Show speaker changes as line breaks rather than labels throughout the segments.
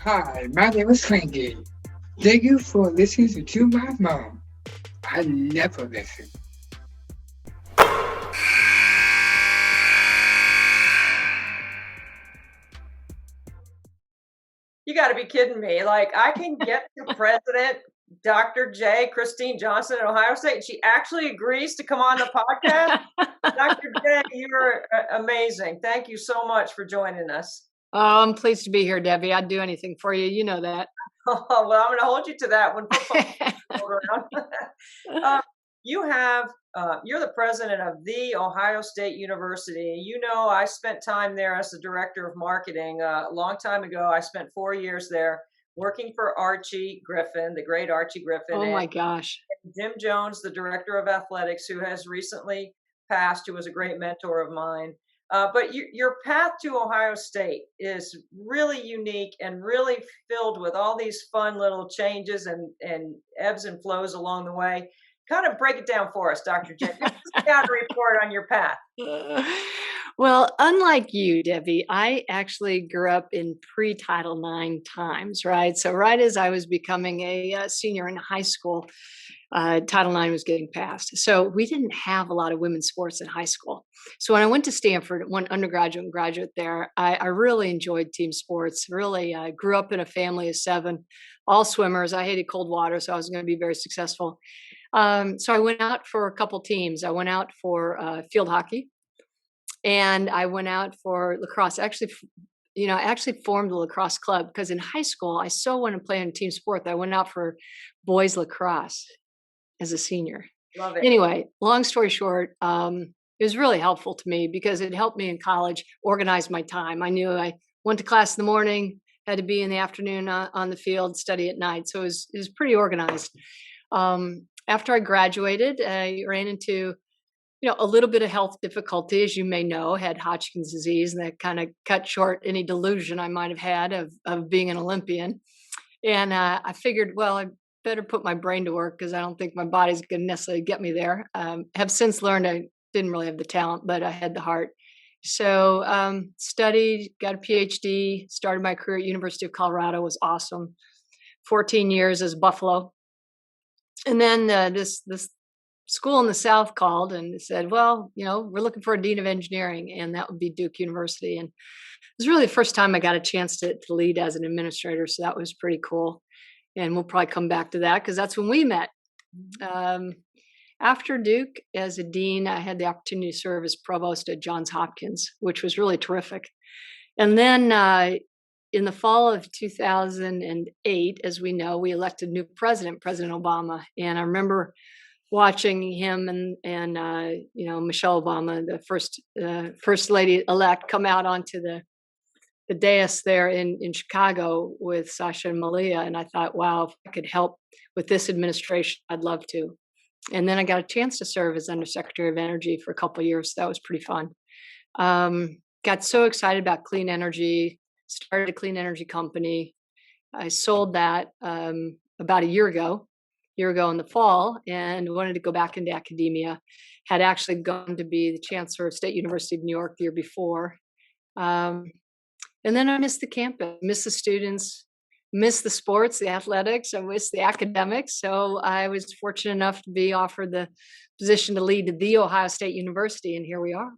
Hi, my name is Frankie. Thank you for listening to my mom. I never listen.
You got to be kidding me. Like, I can get to President Dr. J, Christine Johnson at Ohio State, and she actually agrees to come on the podcast. Dr. J, you're amazing. Thank you so much for joining us.
Oh, I'm pleased to be here, Debbie. I'd do anything for you. You know that.
Oh, well, I'm going to hold you to that when football rolls around. uh, you're the president of the Ohio State University. You know, I spent time there as the director of marketing a long time ago. I spent 4 years there working for Archie Griffin, the great Archie Griffin,
Oh
and
my gosh.
Jim Jones, the director of athletics, who has recently passed, who was a great mentor of mine. But your path to Ohio State is really unique and really filled with all these fun little changes and ebbs and flows along the way. Kind of break it down for us, Dr. J. Give us a scout report on your path.
Uh, Well, unlike you, Debbie, I actually grew up in pre-Title IX times, right? So right as I was becoming a senior in high school, Title IX was getting passed. So we didn't have a lot of women's sports in high school. So when I went to Stanford, went undergraduate and graduate there, I really enjoyed team sports. Really, I grew up in a family of seven, all swimmers. I hated cold water, so I was going to be very successful. So I went out for a couple teams. I went out for field hockey, and I went out for lacrosse. Actually, I actually formed a lacrosse club because in high school I so wanted to play in team sport that I went out for boys lacrosse as a senior.
Love it.
Anyway, long story short, it was really helpful to me because it helped me in college organize my time. I knew I went to class in the morning, had to be in the afternoon on the field, study at night. So it was pretty organized. After I graduated, I ran into a little bit of health difficulty, as you may know, had Hodgkin's disease, and that kind of cut short any delusion I might have had of being an Olympian. And I figured, well, I better put my brain to work because I don't think my body's going to necessarily get me there. Have since learned I didn't really have the talent, but I had the heart. So studied, got a PhD, started my career at University of Colorado. Was awesome. 14 years as Buffalo, and then this school in the South called and said, well, we're looking for a dean of engineering, and that would be Duke University. And it was really the first time I got a chance to lead as an administrator. So that was pretty cool. And we'll probably come back to that because that's when we met. Um, After Duke, as a dean, I had the opportunity to serve as provost at Johns Hopkins, which was really terrific. And then in the fall of 2008, as we know, we elected a new president, President Obama. And I remember watching him and Michelle Obama, the first lady elect, come out onto the dais there in Chicago with Sasha and Malia, and I thought, wow, if I could help with this administration, I'd love to. And then I got a chance to serve as Undersecretary of Energy for a couple of years. So that was pretty fun. Got so excited about clean energy, started a clean energy company. I sold that about a year ago in the fall, and wanted to go back into academia. Had actually gone to be the chancellor of State University of New York the year before. And then I missed the campus, missed the students, missed the sports, the athletics, I missed the academics. So I was fortunate enough to be offered the position to lead the Ohio State University, and here we are.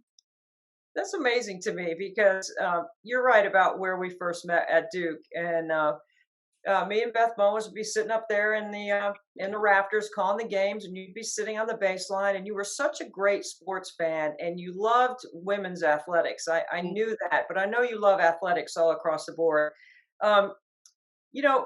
That's amazing to me because you're right about where we first met at Duke, and me and Beth Mowens would be sitting up there in the rafters calling the games, and you'd be sitting on the baseline. And you were such a great sports fan, and you loved women's athletics. I knew that, but I know you love athletics all across the board. Um, you know,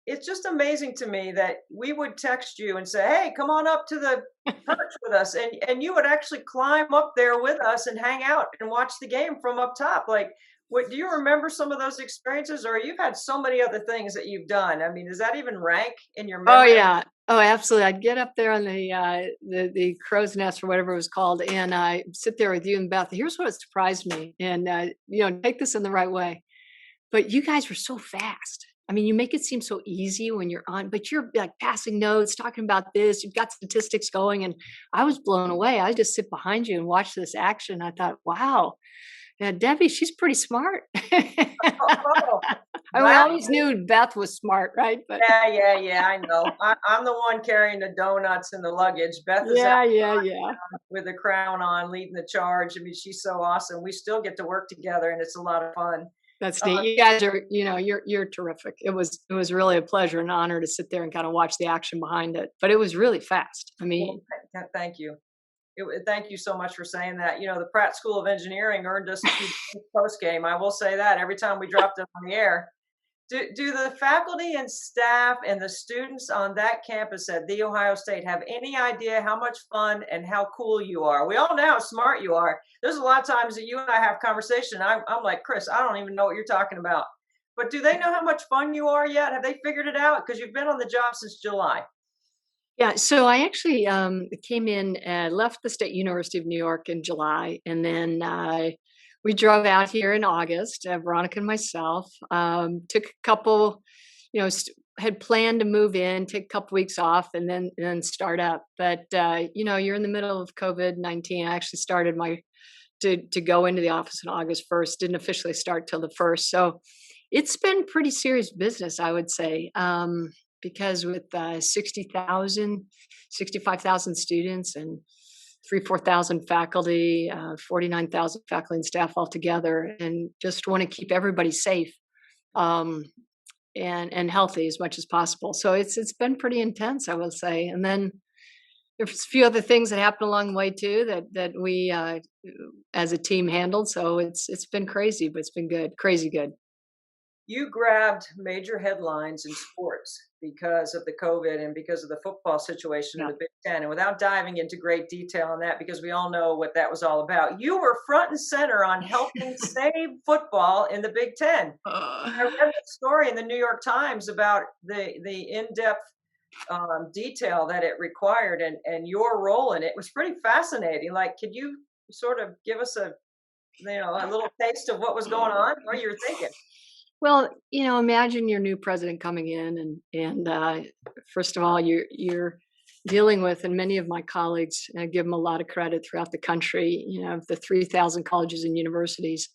it's just amazing to me that we would text you and say, "Hey, come on up to the perch with us," and you would actually climb up there with us and hang out and watch the game from up top. Like, what do you remember some of those experiences, or you've had so many other things that you've done? I mean, does that even rank in your
Oh
memory?
yeah. Oh, absolutely. I'd get up there on the crow's nest or whatever it was called, and I sit there with you and Beth. Here's what surprised me, and take this in the right way. But you guys were so fast. I mean, you make it seem so easy when you're on, but you're like passing notes, talking about this. You've got statistics going, and I was blown away. I just sit behind you and watch this action. I thought, wow, Yeah, Debbie, she's pretty smart.
Oh,
And we
wow.
always knew Beth was smart, right? But
Yeah, I know. I'm the one carrying the donuts and the luggage. Beth is out
yeah.
with the crown on, leading the charge. I mean, she's so awesome. We still get to work together, and it's a lot of fun.
That's
Uh,
neat. You guys are, you're terrific. It was really a pleasure and honor to sit there and kind of watch the action behind it. But it was really fast. I
well,
mean,
thank you. Thank you so much for saying that. You know, the Pratt School of Engineering earned us a few post game. I will say that every time we dropped it on the air. Do the faculty and staff and the students on that campus at The Ohio State have any idea how much fun and how cool you are? We all know how smart you are. There's a lot of times that you and I have conversation. I'm like, Chris, I don't even know what you're talking about. But do they know how much fun you are yet? Have they figured it out? Because you've been on the job since July.
yeah. So I actually came in, left the State University of New York in July, and then we drove out here in August. Veronica and myself took a couple, had planned to move in, take a couple weeks off, and then start up. But you're in the middle of COVID-19. I actually started to go into the office on August 1st. Didn't officially start till the 1st. So it's been pretty serious business, I would say. Because with 60,000, 65,000 students and 4,000 faculty, 49,000 faculty and staff altogether, and just want to keep everybody safe um, and healthy as much as possible. So it's been pretty intense, I will say. And then there's a few other things that happened along the way too that we as a team handled. So it's been crazy, but it's been good, crazy good.
You grabbed major headlines in sports because of the COVID and because of the football situation in
Yeah.
the Big Ten. And without diving into great detail on that, because we all know what that was all about, you were front and center on helping save football in the Big Ten. I read the story in the New York Times about the in-depth detail that it required and your role in it was pretty fascinating. Like, could you sort of give us a little taste of what was going on, what you were thinking?
Well, imagine your new president coming in, and first of all, you're dealing with, and many of my colleagues give them a lot of credit throughout the country. The 3,000 colleges and universities,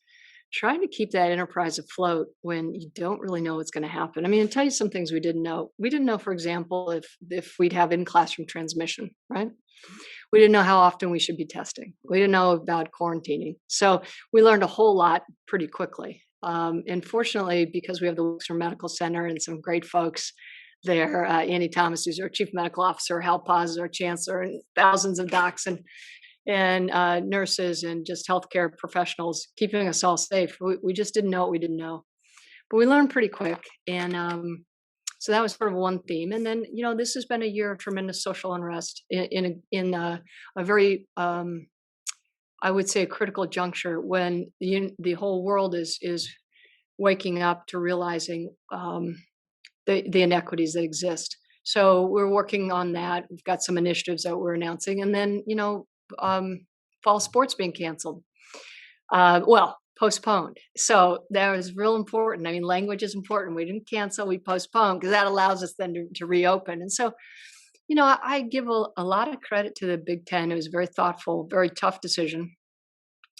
trying to keep that enterprise afloat when you don't really know what's going to happen. I mean, I'll tell you some things we didn't know. We didn't know, for example, if we'd have in classroom transmission, right? We didn't know how often we should be testing. We didn't know about quarantining. So we learned a whole lot pretty quickly. And fortunately, because we have the Wilkes Medical Center and some great folks there, Annie Thomas, who's our chief medical officer, Hal Paz is our chancellor, and thousands of docs and nurses and just healthcare professionals keeping us all safe. We just didn't know what we didn't know, but we learned pretty quick. And so that was sort of one theme. And then, this has been a year of tremendous social unrest in a very I would say a critical juncture when the whole world is waking up to realizing the inequities that exist. So we're working on that. We've got some initiatives that we're announcing, and then fall sports being canceled. Well, postponed. So that was real important. I mean, language is important. We didn't cancel, we postponed because that allows us then to reopen. And so I give a lot of credit to the Big Ten. It was a very thoughtful, very tough decision,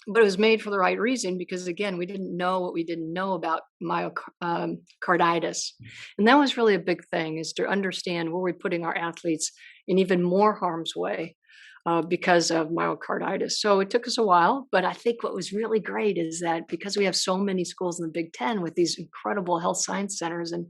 but it was made for the right reason because, again, we didn't know what we didn't know about myocarditis. And that was really a big thing, is to understand, were we putting our athletes in even more harm's way because of myocarditis? So it took us a while, but I think what was really great is that because we have so many schools in the Big Ten with these incredible health science centers, and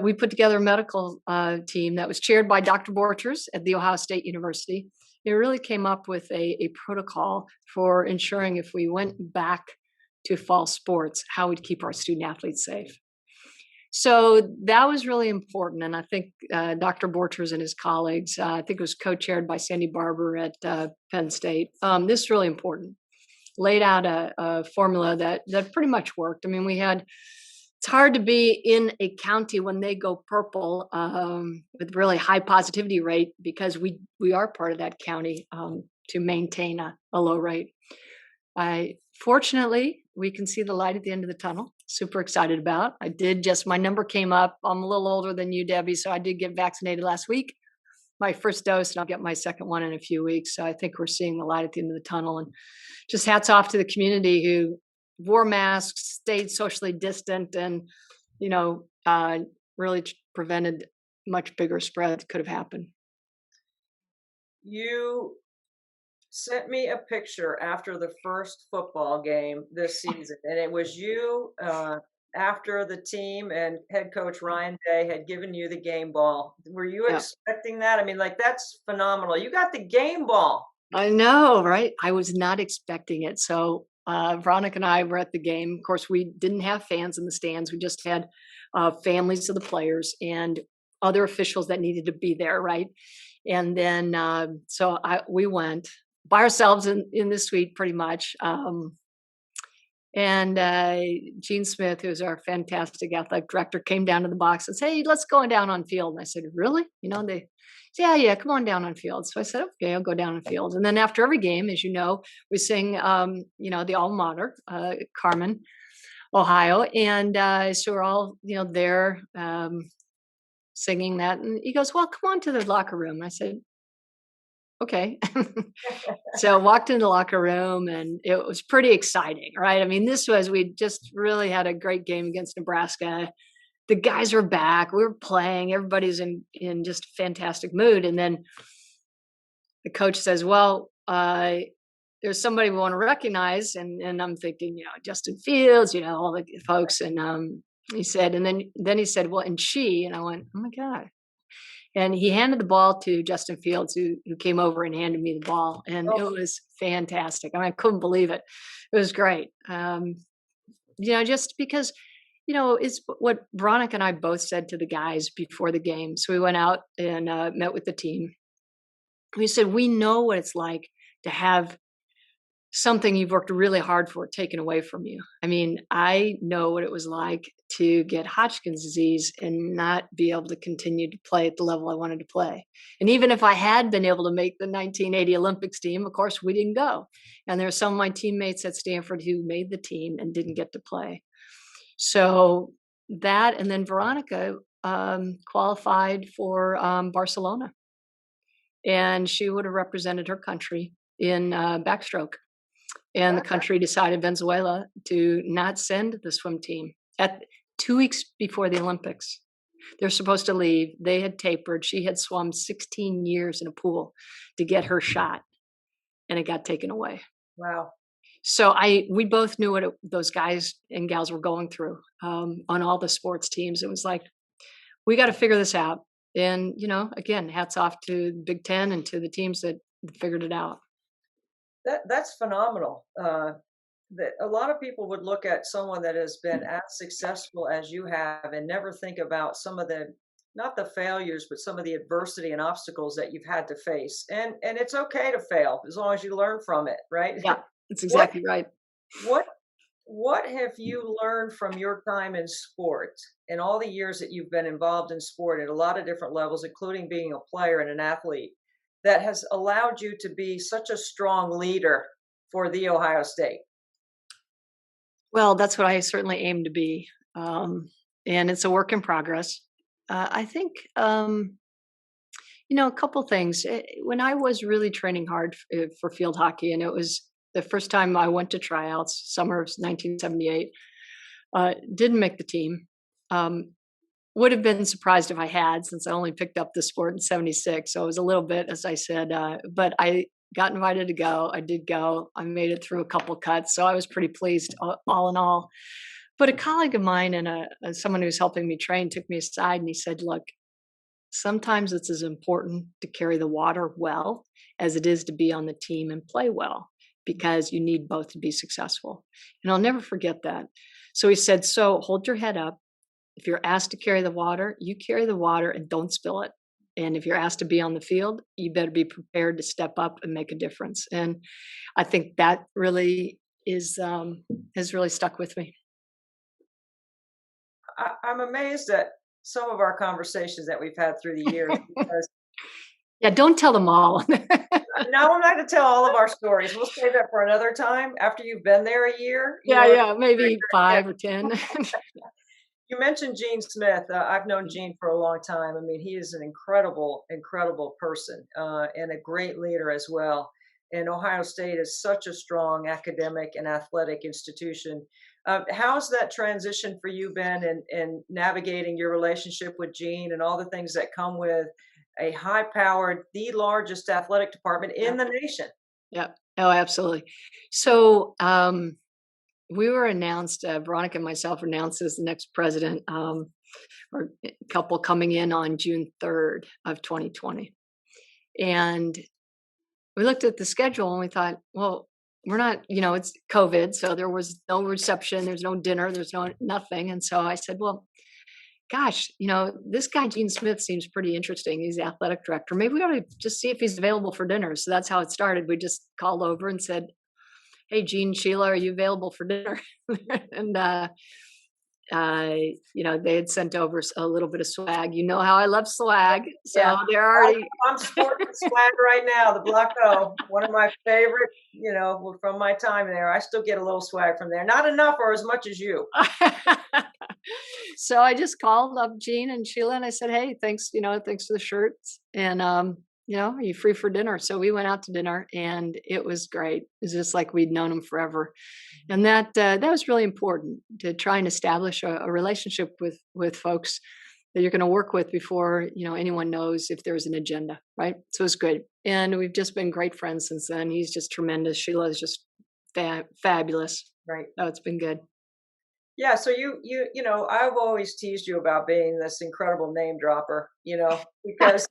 we put together a medical team that was chaired by Dr. Borchers at The Ohio State University. It really came up with a protocol for ensuring if we went back to fall sports, how we'd keep our student athletes safe. So that was really important. And I think Dr. Borchers and his colleagues, I think it was co-chaired by Sandy Barber at Penn State. This is really important. Laid out a formula that pretty much worked. I mean, it's hard to be in a county when they go purple with really high positivity rate, because we are part of that county to maintain a low rate. Fortunately, we can see the light at the end of the tunnel. Super excited about. My number came up. I'm a little older than you, Debbie, so I did get vaccinated last week. My first dose, and I'll get my second one in a few weeks. So I think we're seeing the light at the end of the tunnel. And just hats off to the community who wore masks, stayed socially distant, and you know, really prevented much bigger spread that could have happened.
You sent me a picture after the first football game this season, and it was you after the team and head coach Ryan Day had given you the game ball. Were you
Yeah,
expecting that? I mean, like, that's phenomenal. You got the game ball.
I know, right? I was not expecting it. So Veronica and I were at the game. Of course, we didn't have fans in the stands. We just had families of the players and other officials that needed to be there, right? And then we went by ourselves in the suite, pretty much. And Gene Smith, who's our fantastic athletic director, came down to the box and said, "Hey, let's go down on field." And I said, "Really?" They said, "Yeah, come on down on field." So I said, "Okay, I'll go down on field." And then after every game, as you know, we sing, the alma mater, Carmen, Ohio, and so we're all, there singing that. And he goes, "Well, come on to the locker room." I said, "Okay." So I walked in the locker room and it was pretty exciting, right? I mean, we just really had a great game against Nebraska. The guys were back. We were playing. Everybody's in just fantastic mood. And then the coach says, "Well, there's somebody we want to recognize." And I'm thinking, Justin Fields, all the folks. And then he said, "Well, and she," and I went, "Oh my God." And he handed the ball to Justin Fields, who came over and handed me the ball, and it
Oh,
was fantastic. I mean, I couldn't believe it. It was great. Just because, it's what Veronica and I both said to the guys before the game. So we went out and met with the team. We said, we know what it's like to have something you've worked really hard for taken away from you. I mean, I know what it was like to get Hodgkin's disease and not be able to continue to play at the level I wanted to play. And even if I had been able to make the 1980 Olympics team, of course, we didn't go. And there are some of my teammates at Stanford who made the team and didn't get to play. So that, and then Veronica qualified for Barcelona, and she would have represented her country in backstroke. And the country decided, Venezuela, to not send the swim team at 2 weeks before the Olympics. They're supposed to leave. They had tapered. She had swum 16 years in a pool to get her shot, and it got taken away.
wow.
So we both knew what those guys and gals were going through on all the sports teams. It was like, we got to figure this out. And, again, hats off to Big Ten and to the teams that figured it out.
That's phenomenal. That a lot of people would look at someone that has been as successful as you have and never think about some of the, not the failures, but some of the adversity and obstacles that you've had to face. And it's okay to fail as long as you learn from it, right?
Yeah, that's
What
exactly right.
what what have you learned from your time in sport and all the years that you've been involved in sport at a lot of different levels, including being a player and an athlete, that has allowed you to be such a strong leader for the Ohio State?
Well, that's what I certainly aim to be. And it's a work in progress. I think, a couple things. When I was really training hard for field hockey, and it was the first time I went to tryouts, summer of 1978, didn't make the team. Would have been surprised if I had, since I only picked up the sport in '76. So it was a little bit, as I said, but I got invited to go. I did go. I made it through a couple cuts. So I was pretty pleased all in all. But a colleague of mine and someone who's helping me train took me aside and he said, "Look, sometimes it's as important to carry the water well as it is to be on the team and play well, because you need both to be successful." And I'll never forget that. So he said, "So hold your head up. If you're asked to carry the water, you carry the water and don't spill it. And if you're asked to be on the field, you better be prepared to step up and make a difference." And I think that really has really stuck with me.
I'm amazed at some of our conversations that we've had through the years because
Yeah, don't tell them all.
now I'm not going to tell all of our stories. We'll save that for another time after you've been there a year.
Yeah, maybe 5 or 10.
You mentioned Gene Smith. I've known Gene for a long time. I mean, he is an incredible, incredible person and a great leader as well. and Ohio State is such a strong academic and athletic institution. How's that transition for you been in navigating your relationship with Gene and all the things that come with a high-powered, the largest athletic department in the nation?
Yep. Oh, absolutely. So we were announced, Veronica and myself were announced as the next president, or couple coming in on June 3rd of 2020. And we looked at the schedule and we thought, well, we're not, it's COVID. So there was no reception, there's no dinner, there's no nothing. And so I said, well, gosh, this guy, Gene Smith, seems pretty interesting. He's the athletic director. Maybe we ought to just see if he's available for dinner. So that's how it started. We just called over and said, hey, Gene, Sheila, are you available for dinner? And, they had sent over a little bit of swag. You know how I love swag. So
Yeah.
they're already.
I'm sporting swag right now, the Black O, one of my favorite, from my time there. I still get a little swag from there. Not enough or as much as you.
So I just called up Gene and Sheila and I said, hey, thanks for the shirts. And, are you free for dinner? So we went out to dinner and it was great. It was just like we'd known him forever. And that was really important, to try and establish a relationship with folks that you're going to work with before, anyone knows if there's an agenda. Right. So it's good. And we've just been great friends since then. He's just tremendous. Sheila is just fabulous.
Right.
Oh, it's been good.
Yeah, so I've always teased you about being this incredible name dropper, because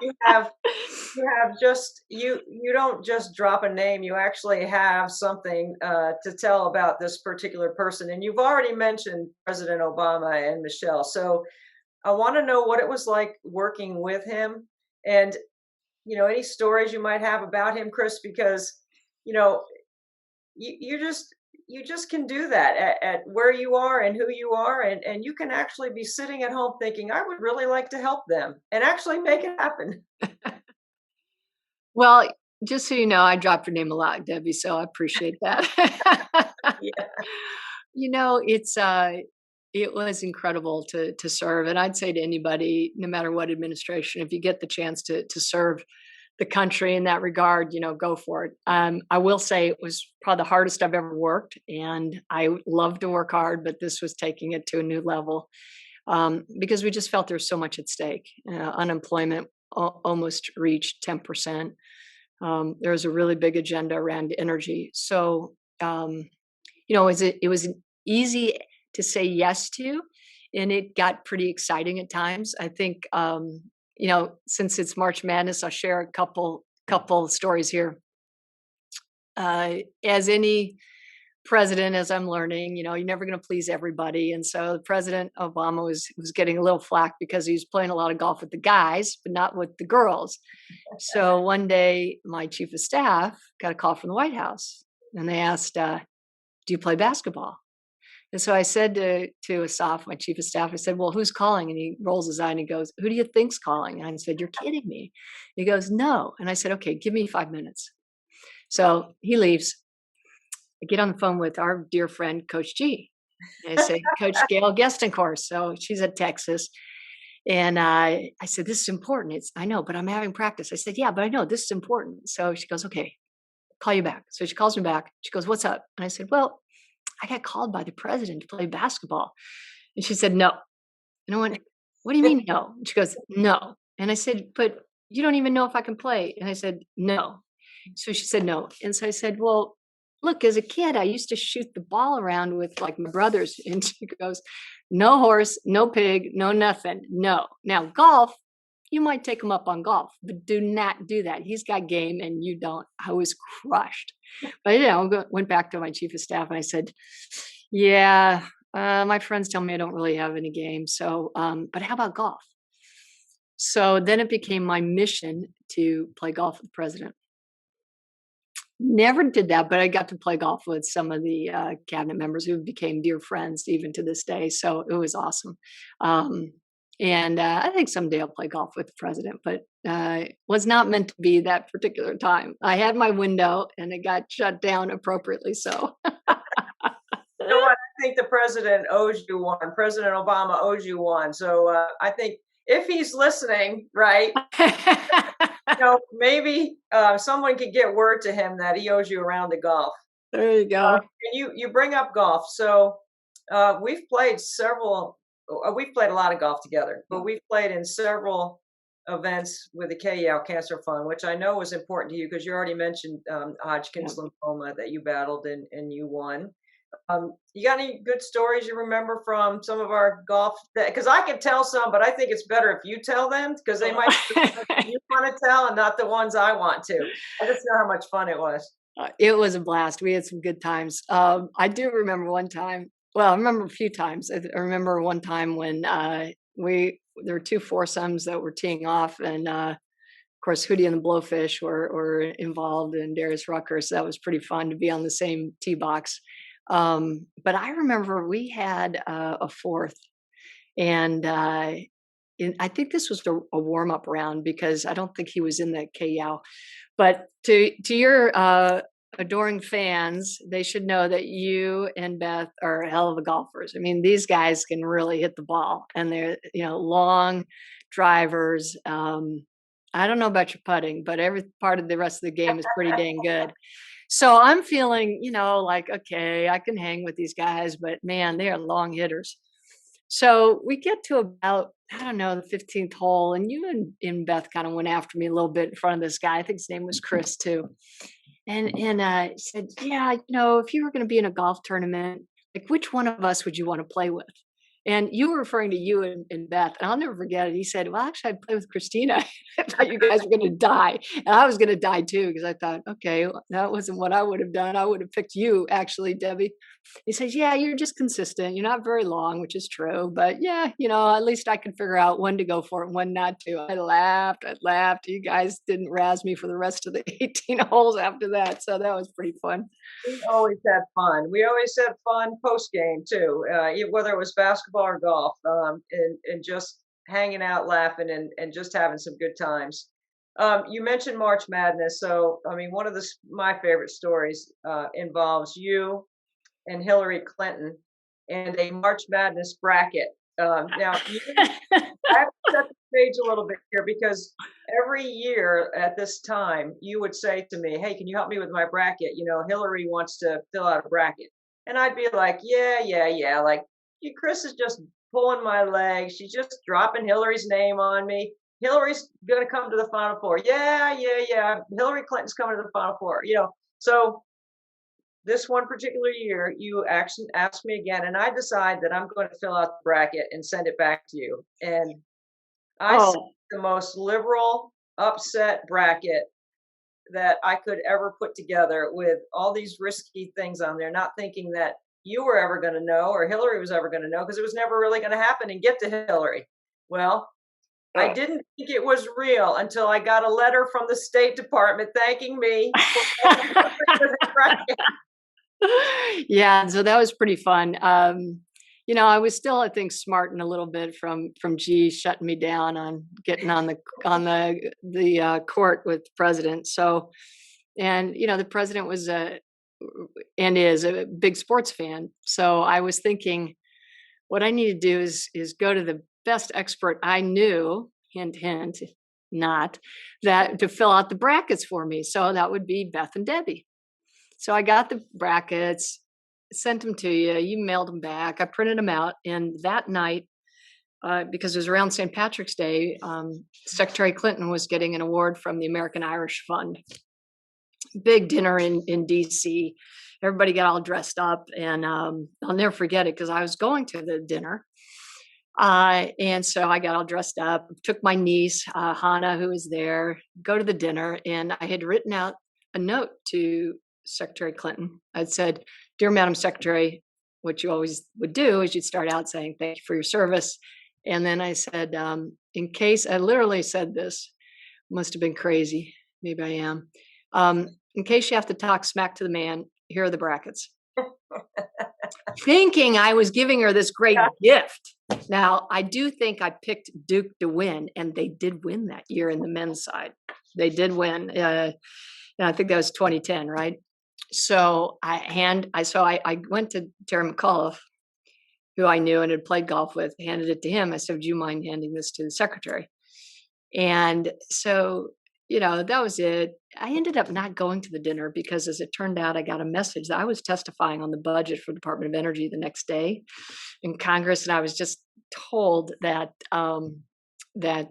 you have just you don't just drop a name, you actually have something to tell about this particular person. And you've already mentioned President Obama and Michelle. So I want to know what it was like working with him, and any stories you might have about him, Chris, because you just can do that at where you are and who you are. And you can actually be sitting at home thinking, I would really like to help them, and actually make it happen.
Well, just so you know, I dropped your name a lot, Debbie, so I appreciate that.
Yeah.
It was incredible to serve. And I'd say to anybody, no matter what administration, if you get the chance to serve the country in that regard, go for it. I will say it was probably the hardest I've ever worked, and I love to work hard, but this was taking it to a new level, because we just felt there was so much at stake. Unemployment almost reached 10%. There was a really big agenda around energy. So, it was easy to say yes to, and it got pretty exciting at times. I think, since it's March Madness, I'll share a couple stories here. As any president, as I'm learning, you're never going to please everybody. And so President Obama was getting a little flack because he was playing a lot of golf with the guys, but not with the girls. So one day my chief of staff got a call from the White House, and they asked, do you play basketball? And so I said to Asaf, my chief of staff, I said, well, who's calling? And he rolls his eye and he goes, who do you think's calling? And I said, you're kidding me. He goes, no. And I said, okay, give me 5 minutes. So he leaves. I get on the phone with our dear friend, Coach G. And I say, Coach Gail Gestencourt. So she's at Texas. And I said, this is important. I know, but I'm having practice. I said, yeah, but I know this is important. So she goes, okay, call you back. So she calls me back. She goes, what's up? And I said, well, I got called by the president to play basketball. And she said, no. And I went, what do you mean no? And she goes, no. And I said, but you don't even know if I can play. And I said, no. So she said, no. And so I said, well, look, as a kid, I used to shoot the ball around with like my brothers. And she goes, no horse, no pig, no nothing. No. Now golf, you might take him up on golf, but do not do that. He's got game and you don't. I was crushed. But went back to my chief of staff and I said, yeah, my friends tell me I don't really have any game. So, but how about golf? So then it became my mission to play golf with the president. Never did that, but I got to play golf with some of the cabinet members who became dear friends even to this day. So it was awesome. And I think someday I'll play golf with the president, but it was not meant to be that particular time. I had my window and it got shut down appropriately. So,
You know what? I think the president owes you one. President Obama owes you one. So I think if he's listening, right, Maybe someone could get word to him that he owes you a round of golf.
There you go.
And you bring up golf, so we've played several. We've played a lot of golf together, but we've played in several events with the KYAL Cancer Fund, which I know was important to you because you already mentioned Hodgkin's lymphoma that you battled and you won. You got any good stories you remember from some of our golf? Because I can tell some, but I think it's better if you tell them because they might be the ones you want to tell and not the ones I want to. I just know how much fun it was.
It was a blast. We had some good times. I do remember one time. Well, I remember a few times. I remember one time when there were two foursomes that were teeing off, and of course, Hootie and the Blowfish were involved, and Darius Rucker. So that was pretty fun to be on the same tee box. But I remember we had a fourth, and I think this was a warm up round because I don't think he was in the KYAL. But to your adoring fans, they should know that you and Beth are hell of a golfers. I mean, these guys can really hit the ball, and they're long drivers. I don't know about your putting, but every part of the rest of the game is pretty dang good. So I'm feeling, like, okay, I can hang with these guys, but man, they are long hitters. So we get to about, I don't know, the 15th hole, and you and Beth kind of went after me a little bit in front of this guy. I think his name was Chris too. And said, yeah, if you were going to be in a golf tournament, like which one of us would you want to play with? And you were referring to you and Beth. And I'll never forget it. He said, well, actually, I'd play with Kristina. I thought you guys were going to die. And I was going to die too, because I thought, okay, well, that wasn't what I would have done. I would have picked you, actually, Debbie. He says, yeah, you're just consistent. You're not very long, which is true. But yeah, at least I could figure out when to go for it and when not to. I laughed. You guys didn't razz me for the rest of the 18 holes after that. So that was pretty fun.
We always had fun. We always had fun post game too, whether it was basketball or golf, and just hanging out, laughing, and just having some good times. You mentioned March Madness, so I mean, one of my favorite stories involves you and Hillary Clinton and a March Madness bracket. Now, I have to set the stage a little bit here because every year at this time, you would say to me, hey, can you help me with my bracket? Hillary wants to fill out a bracket. And I'd be like, yeah. Like, Chris is just pulling my leg. She's just dropping Hillary's name on me. Hillary's going to come to the Final Four. Yeah. Hillary Clinton's coming to the Final Four. So this one particular year, you actually asked me again, and I decide that I'm going to fill out the bracket and send it back to you. And I sent the most liberal, upset bracket that I could ever put together with all these risky things on there, not thinking that you were ever going to know or Hillary was ever going to know because it was never really going to happen and get to Hillary. Well, I didn't think it was real until I got a letter from the State Department thanking me for the bracket.
Yeah, so that was pretty fun. I was still, I think, smarting a little bit from G shutting me down on getting on the court with the president. So, and the president was and is a big sports fan. So I was thinking, what I need to do is go to the best expert I knew, hint, not that, to fill out the brackets for me. So that would be Beth and Debbie. So I got the brackets, sent them to you. You mailed them back. I printed them out. And that night, because it was around St. Patrick's Day, Secretary Clinton was getting an award from the American Irish Fund. Big dinner in D.C. Everybody got all dressed up. And I'll never forget it because I was going to the dinner. And so I got all dressed up, took my niece, Hannah, who was there, go to the dinner. And I had written out a note to Secretary Clinton. I'd said, dear Madam Secretary, what you always would do is you'd start out saying, thank you for your service. And then I said, in case, I literally said this, must have been crazy. Maybe I am. In case you have to talk smack to the man, here are the brackets. Thinking I was giving her this great gift. Now, I do think I picked Duke to win, and they did win that year in the men's side. They did win. I think that was 2010, right? So I went to Terry McAuliffe, who I knew and had played golf with, handed it to him. I said, would you mind handing this to the secretary? And so that was it. I ended up not going to the dinner because, as it turned out, I got a message that I was testifying on the budget for the Department of Energy the next day in Congress, and I was just told that that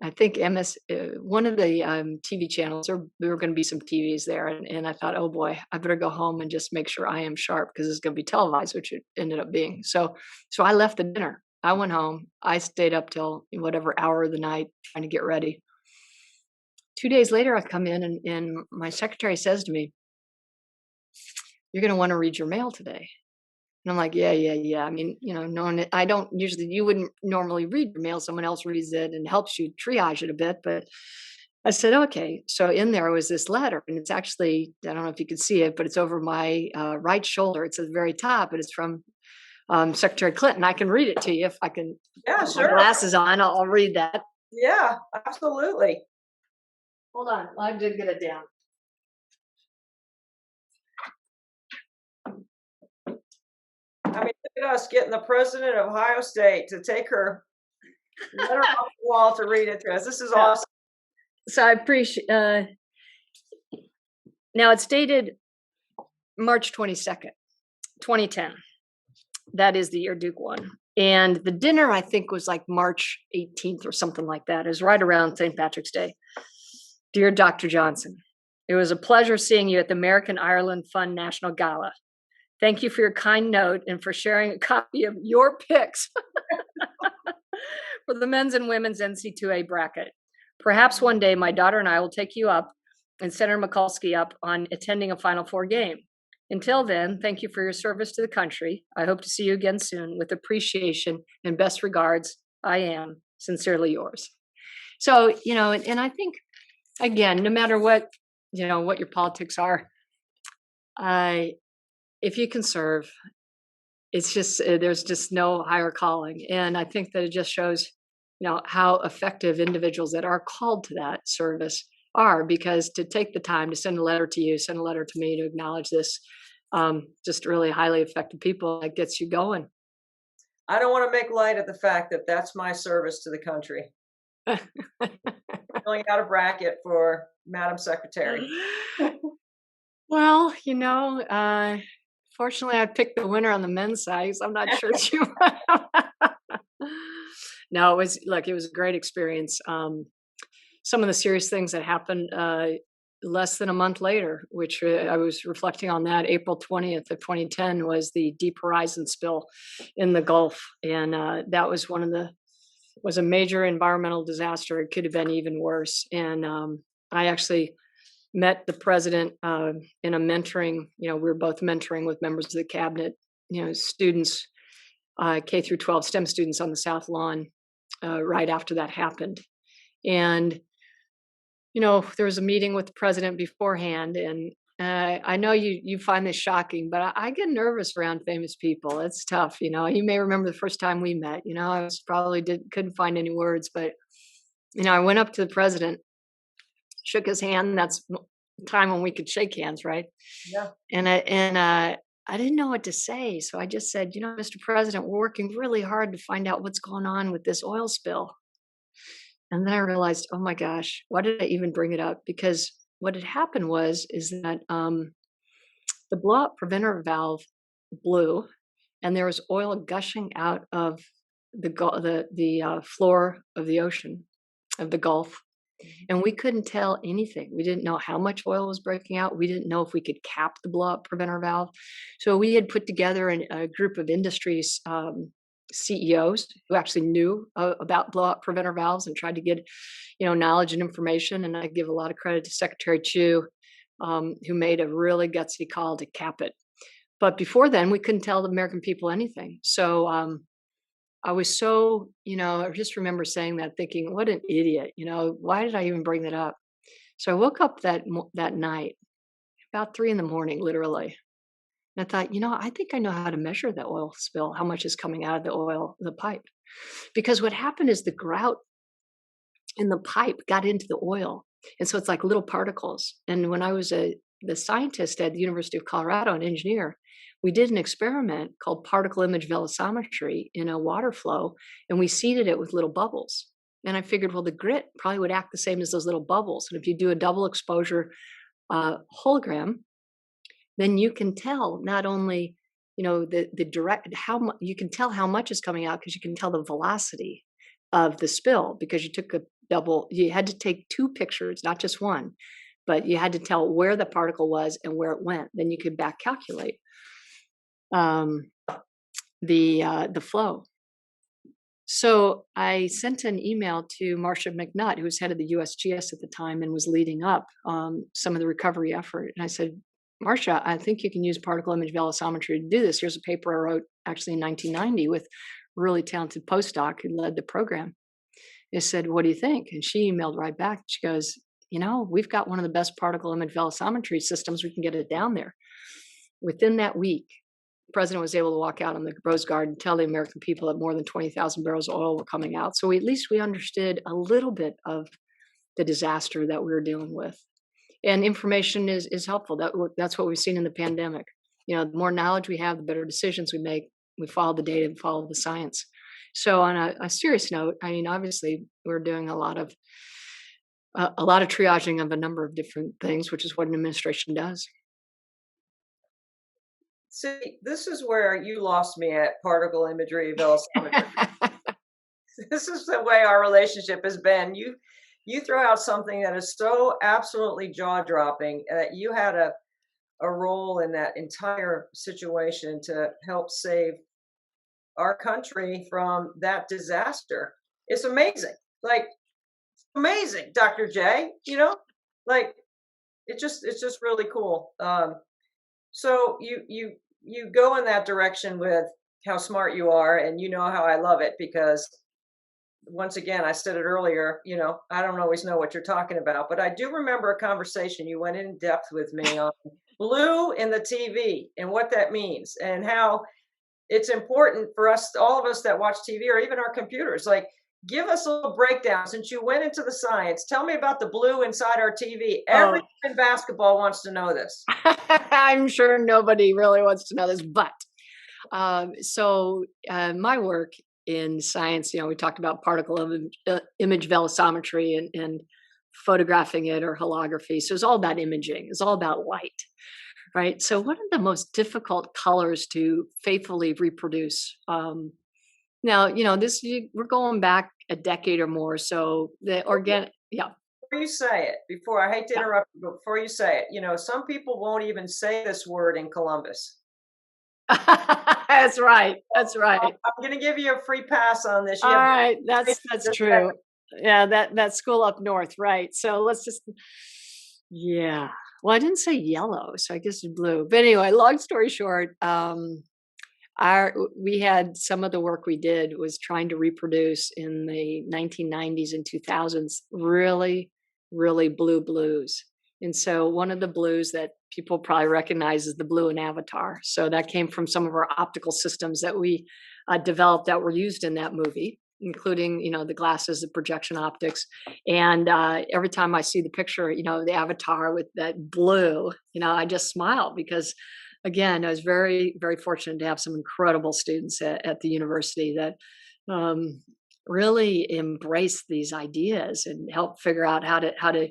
I think one of the TV channels, there were going to be some TVs there, and I thought, oh boy, I better go home and just make sure I am sharp because it's going to be televised, which it ended up being. So I left the dinner. I went home. I stayed up till whatever hour of the night trying to get ready. 2 days later, I come in and my secretary says to me, "You're going to want to read your mail today." And I'm like, yeah, yeah, yeah. I mean, knowing it, I don't usually, you wouldn't normally read your mail. Someone else reads it and helps you triage it a bit. But I said, okay. So in there was this letter, and it's actually, I don't know if you can see it, but it's over my right shoulder. It's at the very top, and it's from Secretary Clinton. I can read it to you if I can
Yeah,
put my
sure.
glasses on. I'll read that.
Yeah, absolutely.
Hold on. I did get it down.
I mean, look at us getting the president of Ohio State to take her letter off the wall to read it to us. This is awesome.
So I appreciate. Now it's dated March 22nd, 2010. That is the year Duke won. And the dinner, I think, was like March 18th or something like that. It was right around St. Patrick's Day. Dear Dr. Johnson, it was a pleasure seeing you at the American Ireland Fund National Gala. Thank you for your kind note and for sharing a copy of your picks for the men's and women's NC2A bracket. Perhaps one day my daughter and I will take you up and Senator Mikulski up on attending a Final Four game. Until then, thank you for your service to the country. I hope to see you again soon. With appreciation and best regards, I am sincerely yours. So, and I think, again, no matter what your politics are, if you can serve, it's just, there's just no higher calling. And I think that it just shows, how effective individuals that are called to that service are, because to take the time to send a letter to you, send a letter to me to acknowledge this, just really highly effective people, that gets you going.
I don't want to make light of the fact that that's my service to the country. Filling out a bracket for Madam Secretary.
Well, fortunately, I picked the winner on the men's side. So I'm not sure you. No, it was a great experience. Some of the serious things that happened less than a month later, which I was reflecting on that, April 20th of 2010 was the Deep Horizon spill in the Gulf. And that was was a major environmental disaster. It could have been even worse. And I actually met the president in a mentoring, we were both mentoring with members of the cabinet, students, K through 12 STEM students on the South Lawn right after that happened. And, there was a meeting with the president beforehand, and I know you find this shocking, but I get nervous around famous people. It's tough. You may remember the first time we met, I was probably couldn't find any words, but, I went up to the president, shook his hand. That's the time when we could shake hands, right?
Yeah.
And I didn't know what to say. So I just said, Mr. President, we're working really hard to find out what's going on with this oil spill. And then I realized, oh my gosh, why did I even bring it up? Because what had happened is that the blowout preventer valve blew, and there was oil gushing out of the floor of the ocean, of the Gulf. And we couldn't tell anything. We didn't know how much oil was breaking out. We didn't know if we could cap the blowout preventer valve. So we had put together a group of industries CEOs who actually knew about blowout preventer valves and tried to get, knowledge and information. And I give a lot of credit to Secretary Chu, who made a really gutsy call to cap it. But before then, we couldn't tell the American people anything. So I was so, I just remember saying that, thinking, what an idiot, why did I even bring that up? So I woke up that night, about 3 a.m, literally. And I thought, I think I know how to measure the oil spill, how much is coming out of the pipe. Because what happened is the grout in the pipe got into the oil. And so it's like little particles. And when I was the scientist at the University of Colorado, an engineer, we did an experiment called particle image velocimetry in a water flow, and we seeded it with little bubbles. And I figured, well, the grit probably would act the same as those little bubbles. And if you do a double exposure hologram, then you can tell not only, the direct, you can tell how much is coming out because you can tell the velocity of the spill because you had to take two pictures, not just one, but you had to tell where the particle was and where it went. Then you could back calculate um, the flow. So I sent an email to Marcia McNutt, who was head of the USGS at the time and was leading up some of the recovery effort. And I said, Marcia, I think you can use particle image velocimetry to do this. Here's a paper I wrote actually in 1990 with a really talented postdoc who led the program. I said, what do you think? And she emailed right back. She goes, we've got one of the best particle image velocimetry systems. We can get it down there. Within that week, the president was able to walk out on the Rose Garden and tell the American people that more than 20,000 barrels of oil were coming out. So at least we understood a little bit of the disaster that we were dealing with. And information is helpful. That's what we've seen in the pandemic. The more knowledge we have, the better decisions we make. We follow the data and follow the science. So on a serious note, obviously we're doing a lot of triaging of a number of different things, which is what an administration does.
See, this is where you lost me at particle imagery velocimetry. This is the way our relationship has been. You throw out something that is so absolutely jaw-dropping that you had a role in that entire situation to help save our country from that disaster. It's amazing. Amazing, Dr. J, it's just really cool. So you go in that direction with how smart you are, and how I love it because once again, I said it earlier, I don't always know what you're talking about, but I do remember a conversation you went in depth with me on blue in the TV and what that means and how it's important for us, all of us that watch TV or even our computers. Give us a little breakdown since you went into the science. Tell me about the blue inside our TV. Everyone in basketball wants to know this.
I'm sure nobody really wants to know this, but my work in science, we talked about particle image velocimetry and photographing it or holography. So it's all about imaging. It's all about light, right? So one of the most difficult colors to faithfully reproduce. Now, we're going back a decade or more. So the organic, yeah.
Before you say it, I hate to interrupt you, but before you say it, some people won't even say this word in Columbus.
That's right. That's right.
I'm going to give you a free pass on this.
All right. That's true. Yeah. That school up north. Right. So let's just, yeah. Well, I didn't say yellow, so I guess it's blue. But anyway, long story short, we had some of the work we did was trying to reproduce in the 1990s and 2000s, really, really blue blues. And so one of the blues that people probably recognize is the blue in Avatar. So that came from some of our optical systems that we developed that were used in that movie, including, the glasses, the projection optics. And every time I see the picture, the Avatar with that blue, I just smile because, again, I was very, very fortunate to have some incredible students at the university that really embrace these ideas and help figure out how to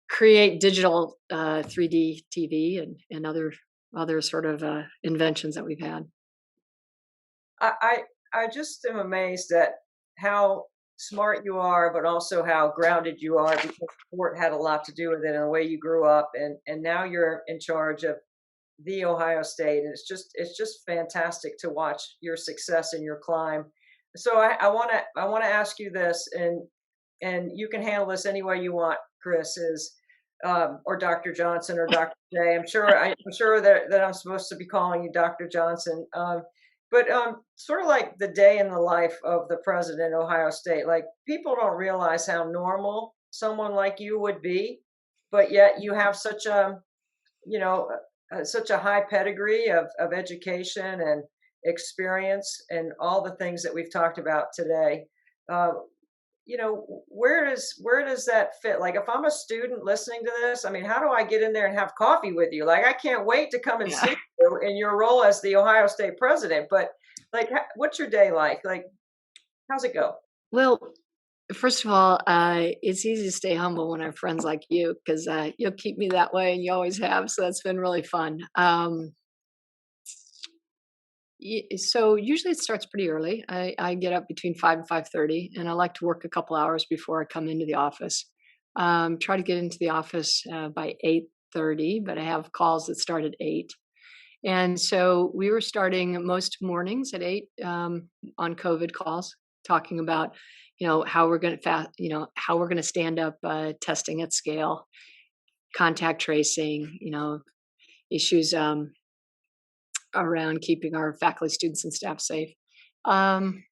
create digital 3D TV and other sort of inventions that we've had.
I just am amazed at how smart you are, but also how grounded you are, because sport had a lot to do with it and the way you grew up, and now you're in charge of the Ohio State, and it's just fantastic to watch your success and your climb. So I want to ask you this, and you can handle this any way you want, Chris, or Dr. Johnson or Dr. J. I'm sure that I'm supposed to be calling you Dr. Johnson. But sort of like the day in the life of the president of Ohio State, people don't realize how normal someone like you would be, but yet you have such such a high pedigree of education and experience and all the things that we've talked about today. Where does that fit? If I'm a student listening to this, how do I get in there and have coffee with you? I can't wait to come and see you in your role as the Ohio State president. But what's your day like? How's it go?
Well, First of all, it's easy to stay humble when I have friends like you because you'll keep me that way, and you always have. So that's been really fun. So usually it starts pretty early. I get up between 5 and 5:30, and I like to work a couple hours before I come into the office. Try to get into the office by 8:30, but I have calls that start at 8. And so we were starting most mornings at 8 on COVID calls, talking about, how we're going to how we're going to stand up testing at scale, contact tracing, issues around keeping our faculty, students, and staff safe. Um,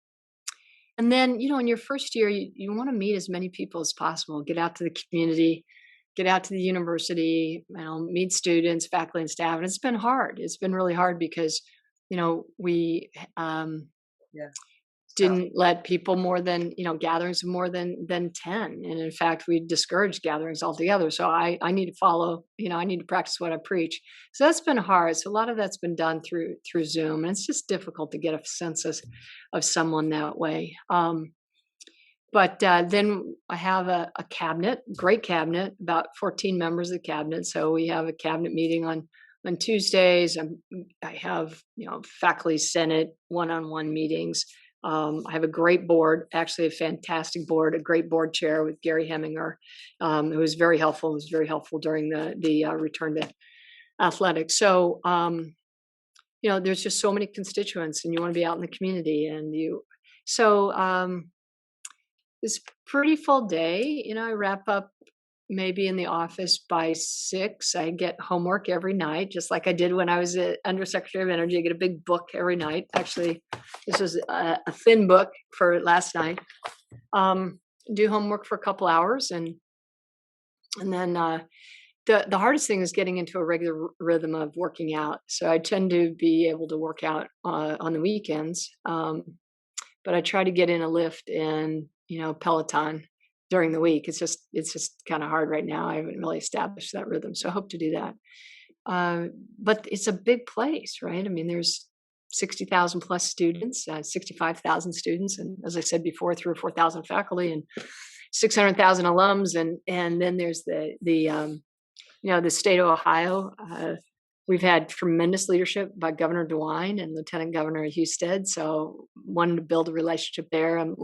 and then, in your first year, you want to meet as many people as possible, get out to the community, get out to the university, meet students, faculty, and staff. And it's been hard. It's been really hard because, we
Yeah. Sounds
didn't let people more than, gatherings of more than 10. And in fact, we discouraged gatherings altogether. So I need to follow, I need to practice what I preach. So that's been hard. So a lot of that's been done through Zoom. And it's just difficult to get a sense of someone that way. But then I have a cabinet, great cabinet, about 14 members of the cabinet. So we have a cabinet meeting on Tuesdays. I have, faculty senate one-on-one meetings. I have a great board, actually a fantastic board, a great board chair with Gary Heminger, who was very helpful. It was very helpful during the return to athletics. So, there's just so many constituents, and you want to be out in the community, and it's pretty full day. I wrap up maybe in the office by 6. I get homework every night, just like I did when I was Undersecretary of Energy. I get a big book every night. Actually, this was a thin book for last night. Do homework for a couple hours, and then the hardest thing is getting into a regular rhythm of working out. So I tend to be able to work out on the weekends, but I try to get in a lift and Peloton during the week. It's just kind of hard right now. I haven't really established that rhythm, so I hope to do that. But it's a big place, right? I mean, there's 60,000 plus students, 65,000 students, and as I said before, 3 or 4,000 faculty and 600,000 alums, and then there's the state of Ohio. We've had tremendous leadership by Governor DeWine and Lieutenant Governor Husted. So wanted to build a relationship there. I'm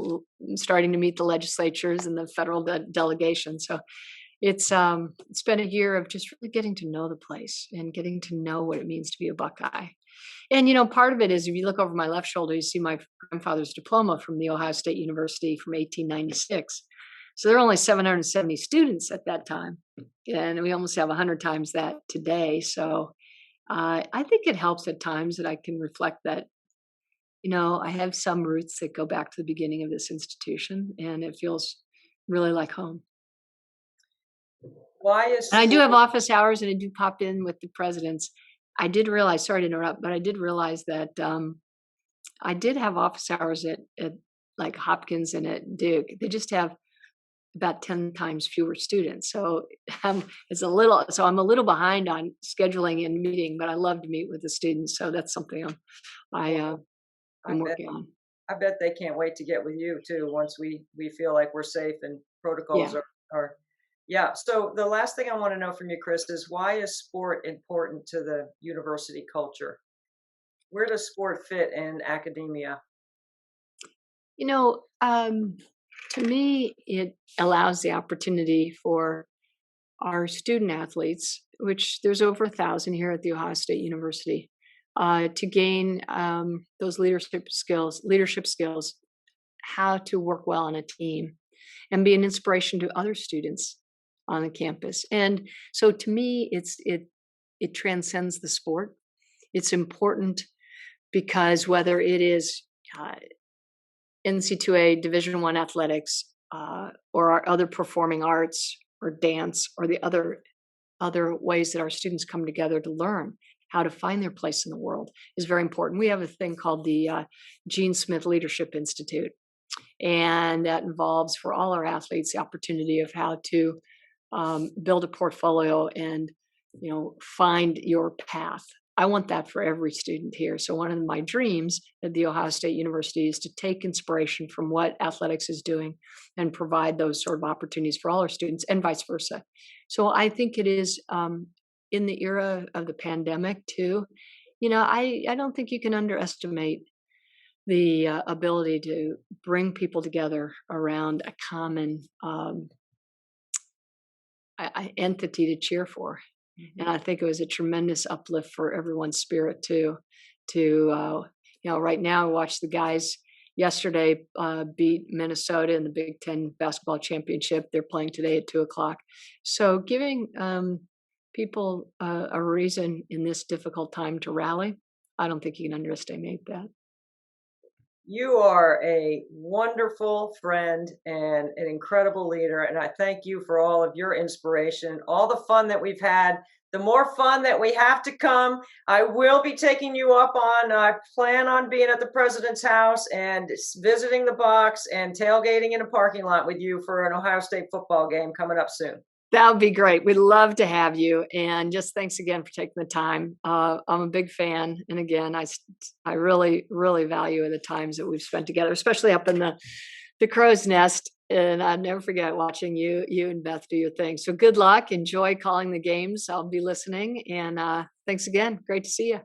starting to meet the legislatures and the federal delegation. So it's been a year of just really getting to know the place and getting to know what it means to be a Buckeye. And part of it is, if you look over my left shoulder, you see my grandfather's diploma from the Ohio State University from 1896. So there are only 770 students at that time, and we almost have 100 times that today. So I think it helps at times that I can reflect that, I have some roots that go back to the beginning of this institution, and it feels really like home.
Why is
And I do have office hours, and I do pop in with the presidents. I did realize, sorry to interrupt, but I did realize that I did have office hours at like Hopkins and at Duke. They just have about 10 times fewer students. So I'm a little behind on scheduling and meeting, but I love to meet with the students. So that's something I'm working on.
I bet they can't wait to get with you too, once we feel like we're safe and protocols
Yeah.
are. Yeah. So the last thing I want to know from you, Chris, is why is sport important to the university culture? Where does sport fit in academia?
To me, it allows the opportunity for our student athletes, which there's over 1,000 here at the Ohio State University, to gain those leadership skills, how to work well on a team, and be an inspiration to other students on the campus. And so, to me, it transcends the sport. It's important because whether it is NC2A Division I athletics, or our other performing arts or dance, or the other ways that our students come together to learn how to find their place in the world, is very important. We have a thing called the Gene Smith Leadership Institute, and that involves for all our athletes the opportunity of how to build a portfolio and find your path I want that for every student here. So one of my dreams at The Ohio State University is to take inspiration from what athletics is doing and provide those sort of opportunities for all our students and vice versa. So I think it is in the era of the pandemic too. I don't think you can underestimate the ability to bring people together around a common entity to cheer for. And I think it was a tremendous uplift for everyone's spirit too. Right now I watched the guys yesterday beat Minnesota in the Big Ten basketball championship. They're playing today at 2:00. So giving people a reason in this difficult time to rally, I don't think you can underestimate that.
You are a wonderful friend and an incredible leader. And I thank you for all of your inspiration, all the fun that we've had, the more fun that we have to come. I will be taking you up on, I plan on being at the president's house and visiting the box and tailgating in a parking lot with you for an Ohio State football game coming up soon.
That would be great. We'd love to have you. And just thanks again for taking the time. I'm a big fan. And again, I really, really value the times that we've spent together, especially up in the crow's nest. And I'll never forget watching you and Beth do your thing. So good luck. Enjoy calling the games. I'll be listening. And thanks again. Great to see you.